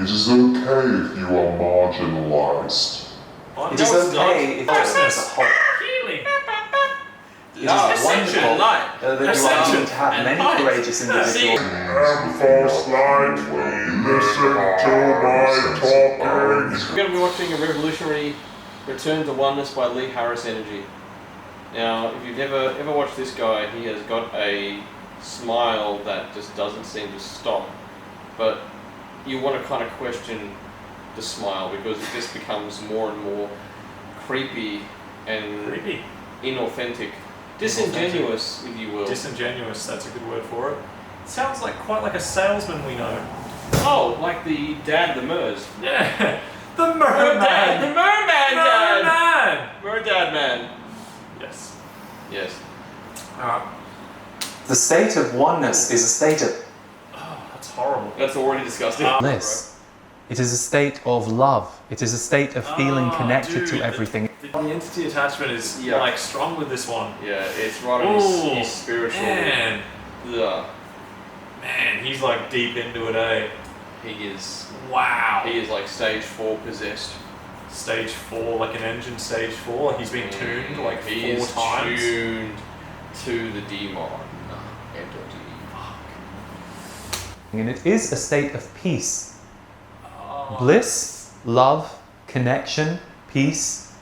It is okay if you are marginalized. It is okay if you're as a whole. Healing. It is wonderful that you are able to have many courageous individuals. And false light, listen to my talking. We're going to be watching a revolutionary Return to Oneness by Lee Harris Energy. Now, if you've ever watched this guy, he has got a smile that just doesn't seem to stop. But you want to kind of question the smile because it just becomes more and more creepy and inauthentic. Disingenuous, if you will. Disingenuous, that's a good word for it. Sounds like quite like a salesman we know. Oh, like the dad of the Mers. Yeah. The merman. The merman dad. Merman. Man. Yes. Yes. The state of oneness is a state of That's horrible. That's already disgusting. bliss. It is a state of love. It is a state of feeling connected to everything. The entity attachment is like strong with this one. Yeah, it's right on his spiritual. Man. Yeah. Man, he's like deep into it, eh? He is. Wow. He is like stage 4 possessed. Stage 4, like an engine stage 4. He's been tuned like he 4 times. Tuned to the demon entity. And it is a state of peace. Bliss, love, connection, peace.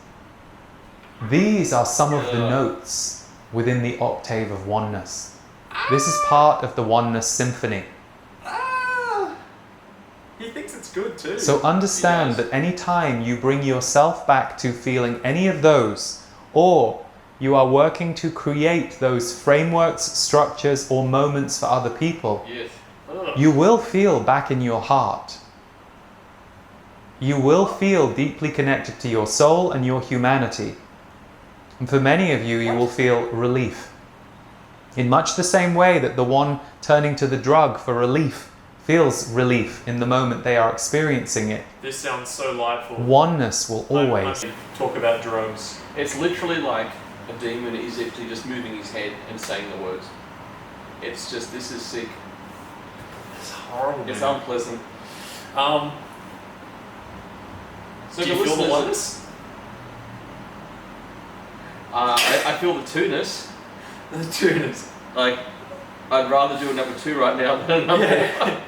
These are some of the notes within the octave of oneness. This is part of the oneness symphony. He thinks it's good too. So understand that any time you bring yourself back to feeling any of those, or you are working to create those frameworks, structures, or moments for other people, you will feel back in your heart. You will feel deeply connected to your soul and your humanity. And for many of you, you will feel relief. In much the same way that the one turning to the drug for relief feels relief in the moment they are experiencing it. This sounds so lightful. Oneness will always talk about drugs. It's literally like a demon is actually just moving his head and saying the words. It's just, this is sick. It's horrible. It's man. unpleasant. So do you feel the oneness? I feel the two-ness. The two-ness. Like, I'd rather do a number 2 right now than a number 1.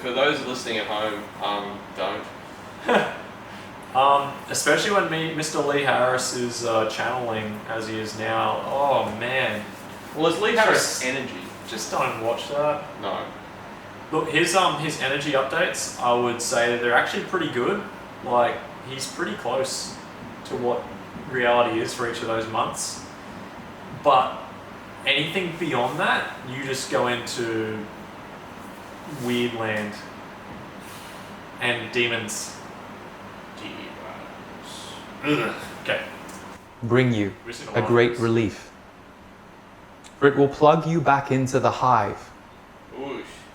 For those listening at home, don't. Especially when Mr. Lee Harris is channeling as he is now. Oh man. Well, it's Lee Harris energy. Just don't watch that. No. Look, his energy updates, I would say that they're actually pretty good. Like, he's pretty close to what reality is for each of those months. But anything beyond that, you just go into weird land and demons. Okay. bring you a great relief. For it will plug you back into the hive.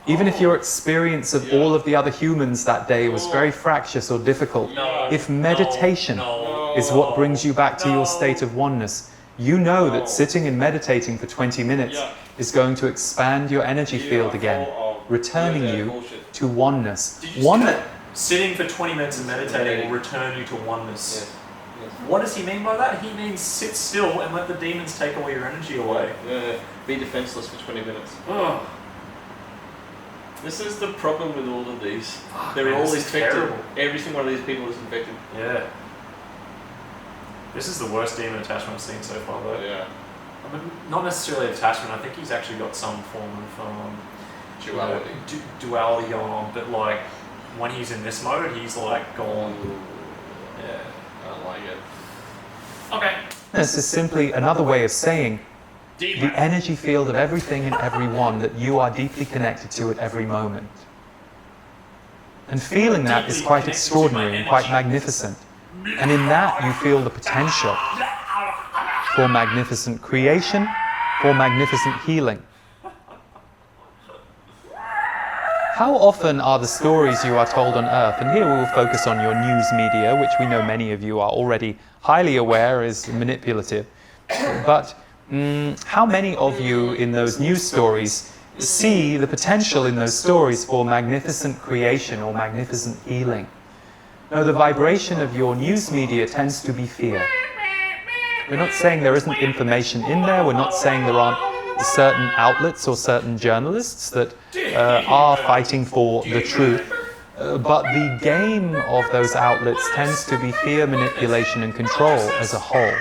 Even if your experience of all of the other humans that day was very fractious or difficult, if meditation is what brings you back to your state of oneness, you know that sitting and meditating for 20 minutes is going to expand your energy field again, returning you to oneness. Sitting for 20 minutes and meditating will return you to oneness. What does he mean by that? He means sit still and let the demons take all your energy away. Be defenseless for 20 minutes. Ugh. This is the problem with all of these. They're They're all all infected. terrible. Every single one of these people is infected. Yeah. This is the worst demon attachment I've seen so far, though. Yeah. I mean, not necessarily attachment. I think he's actually got some form of Duality. Duality going on. But like, when he's in this mode, he's like gone. Yeah. I don't like it. Okay. This is simply another way of saying the energy field of everything and everyone that you are deeply connected to at every moment. And feeling that is quite extraordinary and quite magnificent. And in that you feel the potential for magnificent creation, for magnificent healing. How often are the stories you are told on Earth, and here we will focus on your news media, which we know many of you are already highly aware is manipulative, but how many of you in those news stories see the potential in those stories for magnificent creation or magnificent healing. No, the vibration of your news media tends to be fear. We're not saying there isn't information in there, we're not saying there aren't certain outlets or certain journalists that are fighting for the truth, but the game of those outlets tends to be fear, manipulation and control as a whole.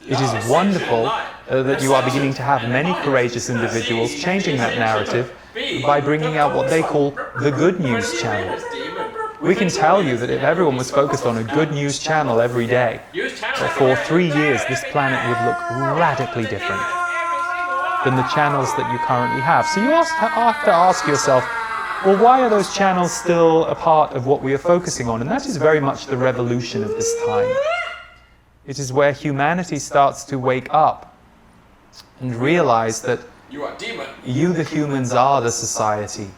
It is wonderful that you are beginning to have many courageous individuals changing that narrative by bringing out what they call the good news channel. We can tell you that if everyone was focused on a good news channel every day, for 3 years this planet would look radically different than the channels that you currently have. So you have to ask yourself, well, why are those channels still a part of what we are focusing on? And that is very much the revolution of this time. It is where humanity starts to wake up and realize that you, the humans, are the society,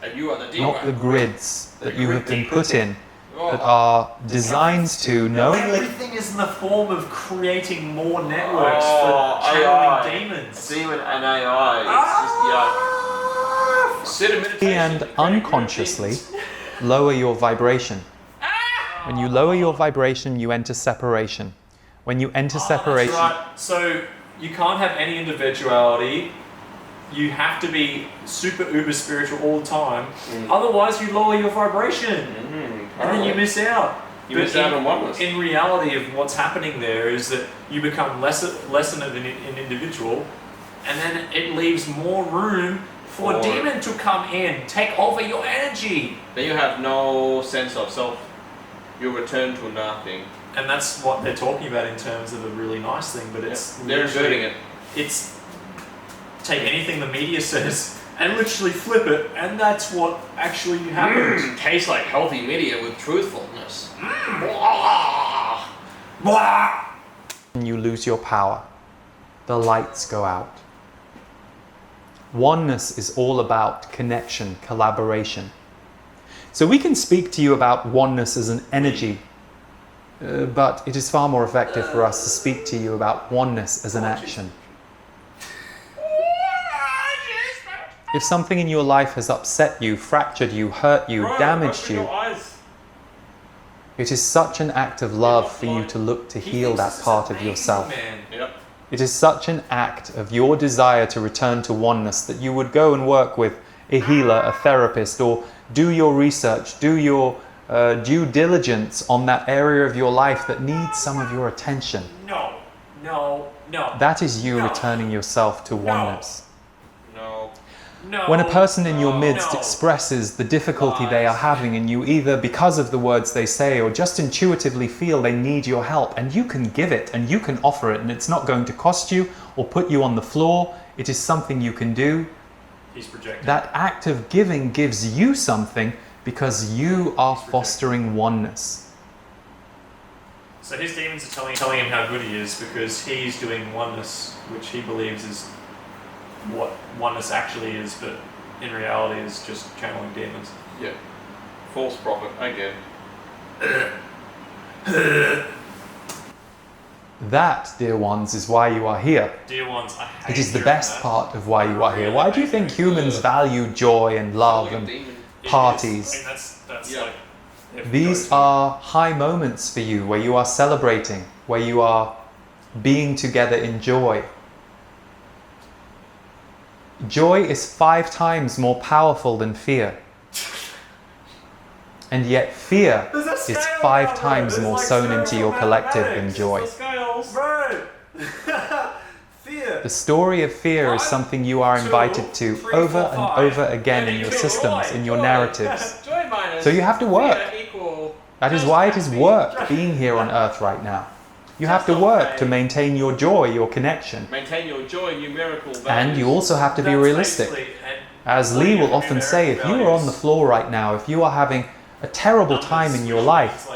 not the grids that you have been put in, that are designed to know. Everything is in the form of creating more networks for channeling demons. Demon and AI. It's just, And unconsciously lower your vibration. When you lower your vibration, you enter separation. When you enter separation... That's right. So you can't have any individuality. You have to be super uber spiritual all the time. Otherwise you lower your vibration. And then you miss out. You miss out on oneness. In reality of what's happening there is that you become less of an individual, and then it leaves more room for a demon to come in, take over your energy. Then you have no sense of self. You return to nothing. And that's what they're talking about in terms of a really nice thing, but it's they're inverting it. It's take anything the media says and literally flip it, and that's what actually happens. Tastes like healthy media with truthfulness. And you lose your power. The lights go out. Oneness is all about connection, collaboration. So we can speak to you about oneness as an energy, but it is far more effective for us to speak to you about oneness as an action. If something in your life has upset you, fractured you, hurt you, damaged you, it is such an act of love for you to look to heal that part of yourself. It is such an act of your desire to return to oneness that you would go and work with a healer, a therapist, or do your research, do your due diligence on that area of your life that needs some of your attention. No. That is you returning yourself to oneness. No. When a person in your midst expresses the difficulty they are having, and you either because of the words they say or just intuitively feel they need your help, and you can give it and you can offer it, and it's not going to cost you or put you on the floor, it is something you can do. He's projecting. That act of giving gives you something because you are fostering oneness. So his demons are telling him how good he is because he's doing oneness, which he believes is what oneness actually is, but in reality is just channeling demons. Yeah. False prophet, I get it. That, dear ones, is why you are here. Dear ones, I hate It is the best part of why you are here. Why do you think humans value joy and love and parties? I mean, that's Yeah. like... These are high moments for you, where you are celebrating, where you are being together in joy. Joy is 5 times more powerful than fear. And yet fear is 5 times more sewn into your collective than joy. Fear. The story of fear is something you are invited to over and over again in your systems, in your narratives. So you have to work. That is why it is work being here on Earth right now. You have to work to maintain your joy, your connection. Maintain your joy, numerical values. And you also have to be realistic. As Lee will often say, if you are on the floor right now, if you are having a terrible time in your life,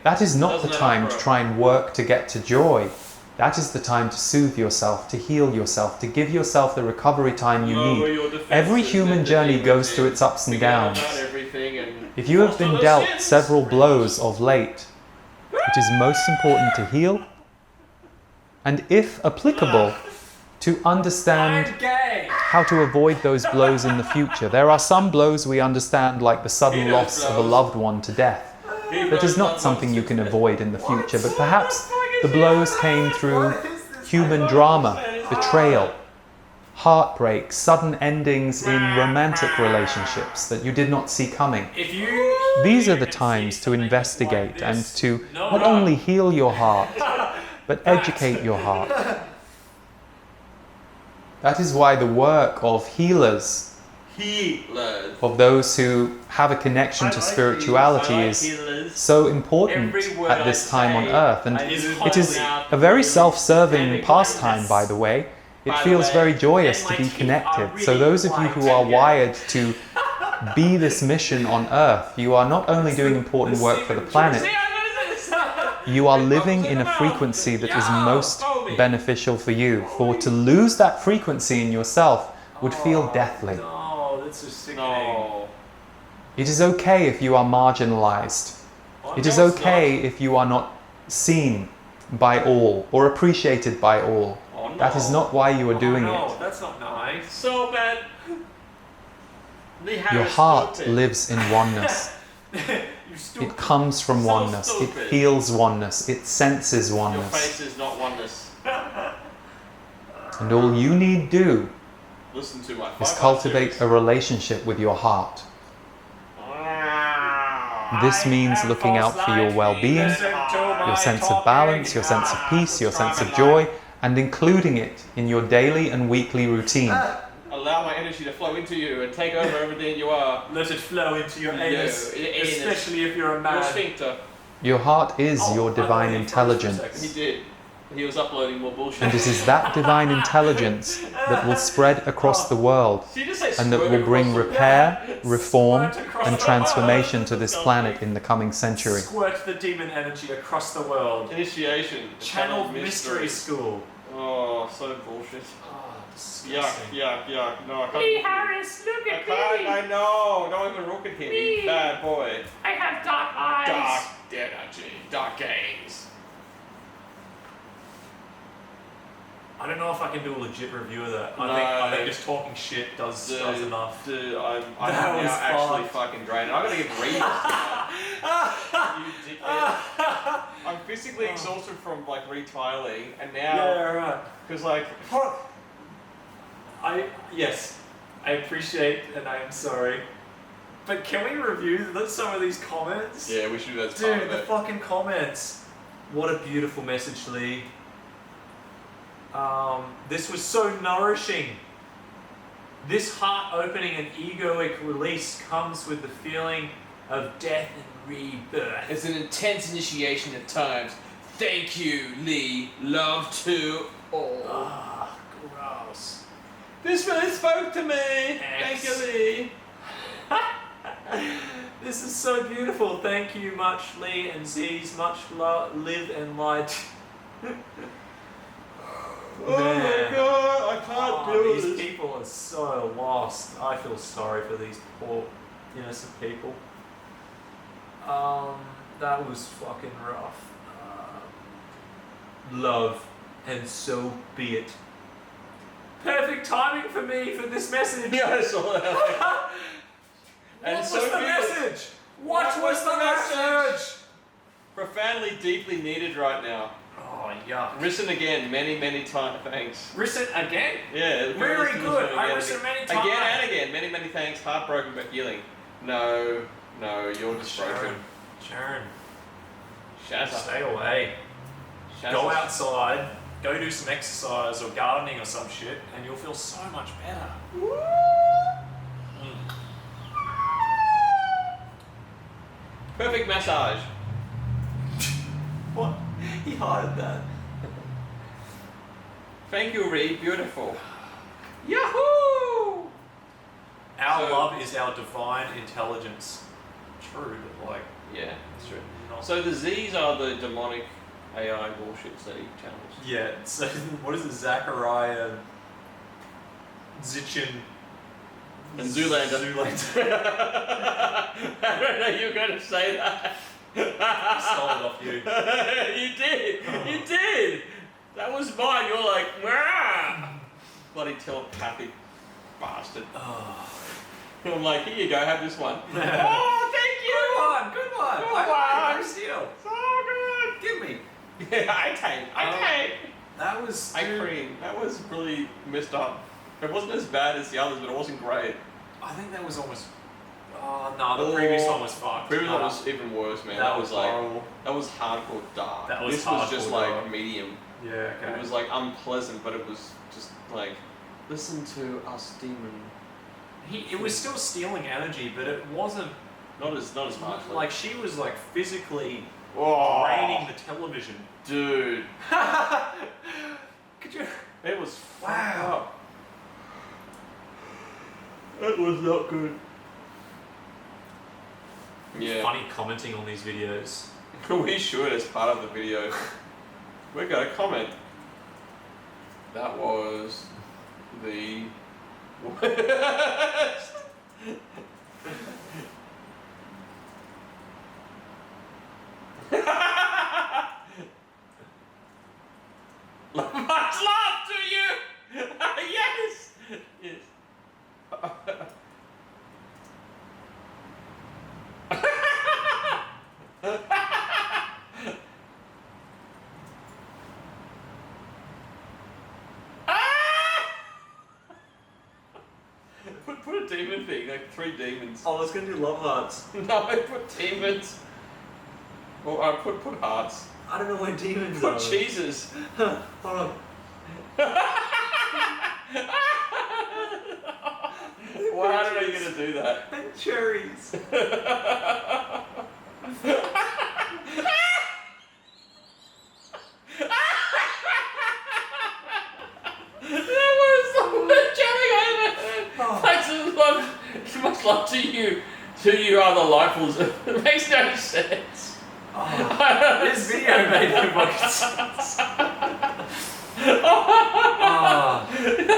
that is not the time to try and work to get to joy. That is the time to soothe yourself, to heal yourself, to give yourself the recovery time you need. Every human journey goes through its ups and downs. If you have been dealt several blows of late, it is most important to heal, and if applicable, to understand how to avoid those blows in the future. There are some blows we understand, like the sudden loss of a loved one to death. That is not something you can avoid in the future, but perhaps the blows came through human drama, betrayal, heartbreak, sudden endings in romantic relationships that you did not see coming. These are the times to investigate and to not only heal your heart, but educate your heart. That is why the work of healers, of those who have a connection to spirituality, is so important at this time on earth. And it is a very self-serving pastime, by the way. It feels very joyous to be connected. So those of you who are wired to be this mission on earth, you are not only doing important work for the planet, you are living in a frequency that is most beneficial for you. For to lose that frequency in yourself would feel deathly. No, that's just sickening. It is okay if you are marginalized. It is okay if you are not seen by all or appreciated by all. That is not why you are doing it. That's not nice. So bad. Your heart lives in oneness. It comes from oneness. It feels oneness. It senses Your oneness. face is not oneness. And all you need do Listen to my is cultivate a relationship with your heart. This means looking out for your well-being, your sense of balance, your sense of peace, your sense of joy, and including it in your daily and weekly routine. Allow my energy to flow into you and take over everything you are. Let it flow into your anus, especially if you're a Your man. sphincter. Your heart is your divine intelligence. He did. He was uploading more bullshit. And it is that divine intelligence that will spread across the world Did you just say and that will bring repair, reform, and transformation to this planet in the coming century. Squirt the demon energy across the world. Initiation. Channeled mystery school. Oh, so bullshit. Oh, Yuck, disgusting. yuck. No, I can't. Lee Harris, look I at can't. me! I know. Don't even look at him. Me. He's bad boy. I have dark eyes. Dark energy. Dark games. I don't know if I can do a legit review of that. I No. think just talking shit does enough. Dude, I'm That now was actually fucked. fucking drained. I'm gonna give Reed you dickhead. I'm physically exhausted from like retiling, and now Yeah, right. because like Yes, I appreciate and I am sorry. But can we review some of these comments? yeah, we should do that. Part Dude, of the it. fucking comments. What a beautiful message, Lee. This was so nourishing. This heart-opening and egoic release comes with the feeling of death and rebirth. It's an intense initiation at times. Thank you, Lee. Love to all. Ah, gross. This really spoke to me. Thank you, Lee. This is so beautiful. Thank you much, Lee and Z's. Much live and light. Oh my god, I can't do These this. people are so lost. I feel sorry for these poor innocent people. That was fucking rough. Love, and so be it. Perfect timing for me for this message. Yeah, I saw that. What was the message? What was the message? Profoundly, deeply needed right now. Oh, yuck. Listen again, many times. Thanks. Listen again? Yeah, Very listen good. again I and listen again. many times. Again and again. Many thanks. Heartbroken but healing. No, you're just broken. Sharon, Shatter. stay away. Shatter. Go outside, go do some exercise or gardening or some shit, and you'll feel so much better. Perfect massage. What? He hired that. Thank you, Reed. Beautiful. Yahoo! Our So- love is our divine intelligence. True, but like, Yeah, that's true. not. So the Z's are the demonic AI bullshits that he channels. Yeah, so what is it? Zachariah Zichin And Zoolander. I don't know you were going to say that. Stole it off you. You did. You did. That was mine. You're like, "Wah!" Bloody telepathy. bastard. Oh. I'm like, here you go, have this one. Oh, thank Good you! one, good one. Good I one. steal. So good! Give me. Yeah, I take. That was. I cream. That was really messed up. It wasn't as bad as the others, but it wasn't great. I think that was almost. Oh no, the previous one was fucked. Previous one was even worse, man. That was like horrible. that was hardcore dark. That was this was just hardcore like dark. medium. Yeah, okay. It was like unpleasant, but it was just like, listen to us, demon. It was still stealing energy, but it wasn't Not as much. like she was like physically oh, draining the television. dude, Could you? it was Wow. It was not good. Yeah, Funny commenting on these videos. we should as part of the video. We're gonna comment. That was the worst. Much love to you. Yes. Yes. Put a demon thing, like 3 demons. I was gonna do love hearts. No, put demons. Well, put hearts. I don't know where demons Put are. cheeses. Hold on. Well, how are you gonna do that? And cherries. That was the worst jelly I ever heard. Thanks so much love to you. To you other lifers. It makes no sense. This video made no fucking sense. That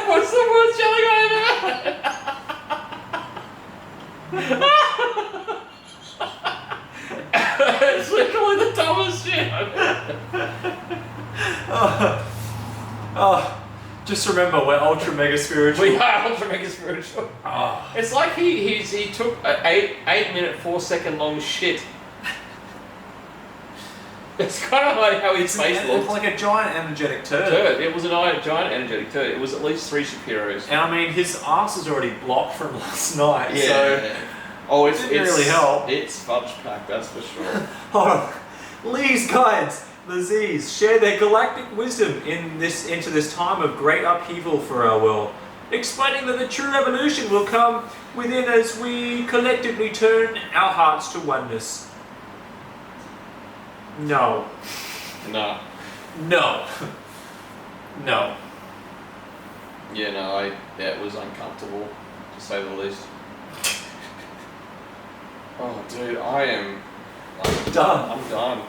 was the worst jelly I ever had. It's literally the dumbest shit I've ever. Just remember, we're ultra mega spiritual. We are ultra mega spiritual. It's like he took an 8 minute 4 second long shit. It's kind of like how his face looked. Like a giant energetic turd. It was a giant energetic turd. It was at least 3 Shapiros. And I mean, his ass is already blocked from last night. So oh, it didn't really help. It's fudge pack, that's for sure. hold on. Lee's guides, the Z's, share their galactic wisdom into this time of great upheaval for our world, explaining that the true revolution will come within as we collectively turn our hearts to oneness. No. No. No. No. Yeah, no, it was uncomfortable, to say the least. Oh, dude, I'm Done. I'm done.